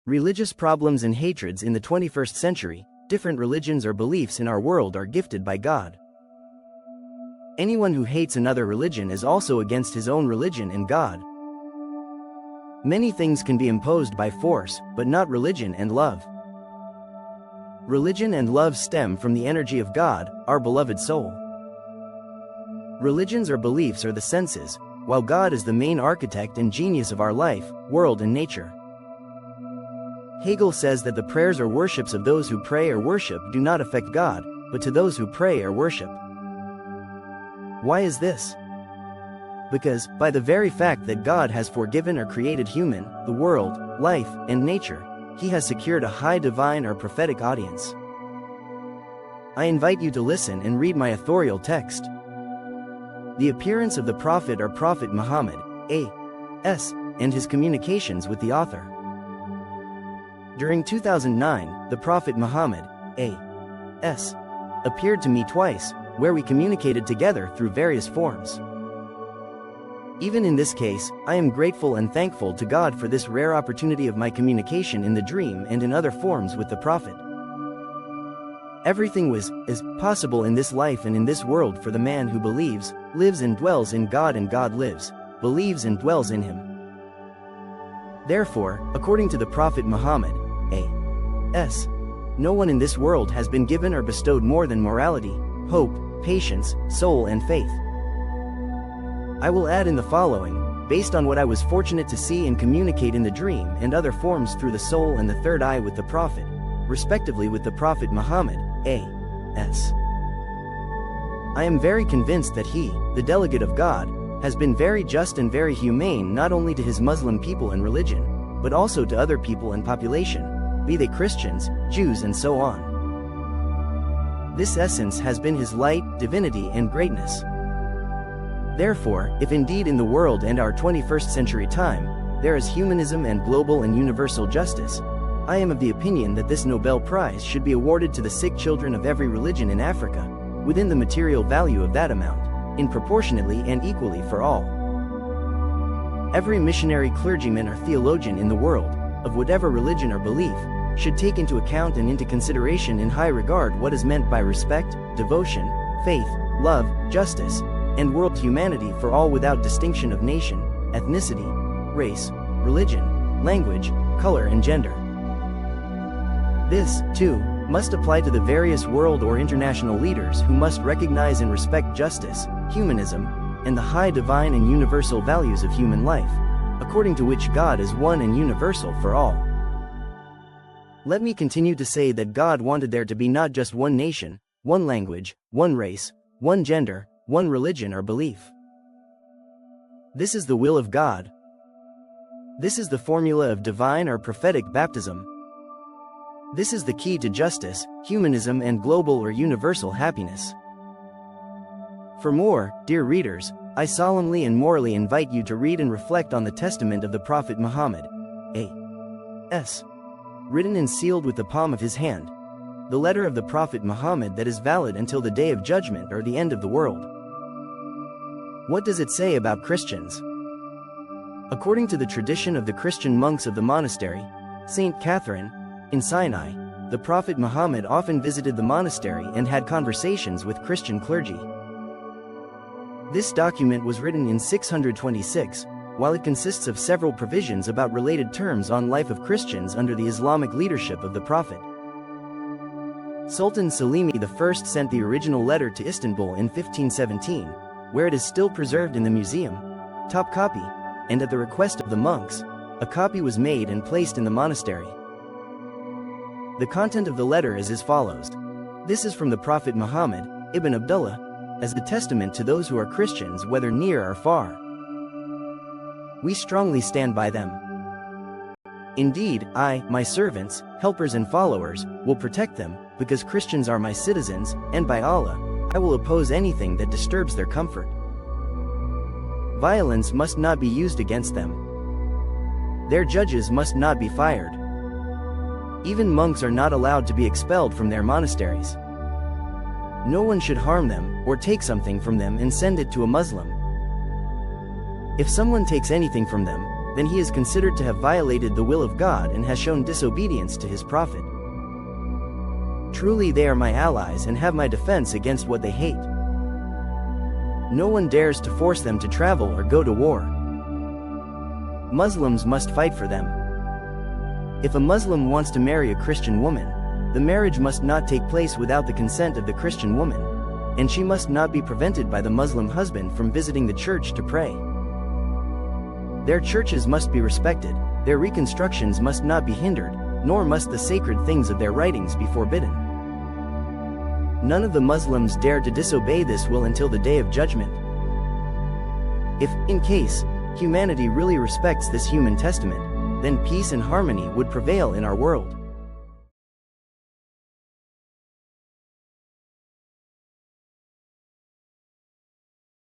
Religious problems and hatreds in the 21st century, different religions or beliefs in our world are gifted by God. Anyone who hates another religion is also against his own religion and God. Many things can be imposed by force, but not religion and love. Religion and love stem from the energy of God, our beloved soul. Religions or beliefs are the senses, while God is the main architect and genius of our life, world and nature. Hegel says that the prayers or worships of those who pray or worship do not affect God, but to those who pray or worship. Why is this? Because, by the very fact that God has forgiven or created human, the world, life, and nature, He has secured a high divine or prophetic audience. I invite you to listen and read my authorial text. The appearance of the Prophet or Prophet Muhammad, A.S., and his communications with the author. During 2009, the Prophet Muhammad, A.S., appeared to me twice, where we communicated together through various forms. Even in this case, I am grateful and thankful to God for this rare opportunity of my communication in the dream and in other forms with the Prophet. Everything is possible in this life and in this world for the man who believes, lives and dwells in God, and God lives, believes and dwells in him. Therefore, according to the Prophet Muhammad, A.S., no one in this world has been given or bestowed more than morality, hope, patience, soul and faith. I will add in the following, based on what I was fortunate to see and communicate in the dream and other forms through the soul and the third eye with the Prophet, respectively with the Prophet Muhammad, A.S. I am very convinced that he, the delegate of God, has been very just and very humane not only to his Muslim people and religion, but also to other people and population, be they Christians, Jews and so on. This essence has been his light, divinity and greatness. Therefore, if indeed in the world and our 21st century time, there is humanism and global and universal justice, I am of the opinion that this Nobel Prize should be awarded to the sick children of every religion in Africa, within the material value of that amount, in proportionately and equally for all. Every missionary, clergyman or theologian in the world, of whatever religion or belief, should take into account and into consideration in high regard what is meant by respect, devotion, faith, love, justice, and world humanity for all without distinction of nation, ethnicity, race, religion, language, color and gender. This, too, must apply to the various world or international leaders who must recognize and respect justice, humanism, and the high divine and universal values of human life, according to which God is one and universal for all. Let me continue to say that God wanted there to be not just one nation, one language, one race, one gender, one religion or belief. This is the will of God. This is the formula of divine or prophetic baptism. This is the key to justice, humanism and global or universal happiness. For more, dear readers, I solemnly and morally invite you to read and reflect on the testament of the Prophet Muhammad, A.S., written and sealed with the palm of his hand, the letter of the Prophet Muhammad that is valid until the day of judgment or the end of the world. What does it say about Christians? According to the tradition of the Christian monks of the monastery, Saint Catherine, in Sinai, the Prophet Muhammad often visited the monastery and had conversations with Christian clergy. This document was written in 626, while it consists of several provisions about related terms on life of Christians under the Islamic leadership of the Prophet. Sultan Selim I sent the original letter to Istanbul in 1517, where it is still preserved in the museum, top copy, and at the request of the monks, a copy was made and placed in the monastery. The content of the letter is as follows. This is from the Prophet Muhammad, Ibn Abdullah, as the testament to those who are Christians whether near or far. We strongly stand by them. Indeed, I, my servants, helpers and followers, will protect them, because Christians are my citizens, and by Allah, I will oppose anything that disturbs their comfort. Violence must not be used against them. Their judges must not be fired. Even monks are not allowed to be expelled from their monasteries. No one should harm them, or take something from them and send it to a Muslim. If someone takes anything from them, then he is considered to have violated the will of God and has shown disobedience to his prophet. Truly they are my allies and have my defense against what they hate. No one dares to force them to travel or go to war. Muslims must fight for them. If a Muslim wants to marry a Christian woman, the marriage must not take place without the consent of the Christian woman, and she must not be prevented by the Muslim husband from visiting the church to pray. Their churches must be respected, their reconstructions must not be hindered, nor must the sacred things of their writings be forbidden. None of the Muslims dare to disobey this will until the day of judgment. If, in case, humanity really respects this human testament, then peace and harmony would prevail in our world.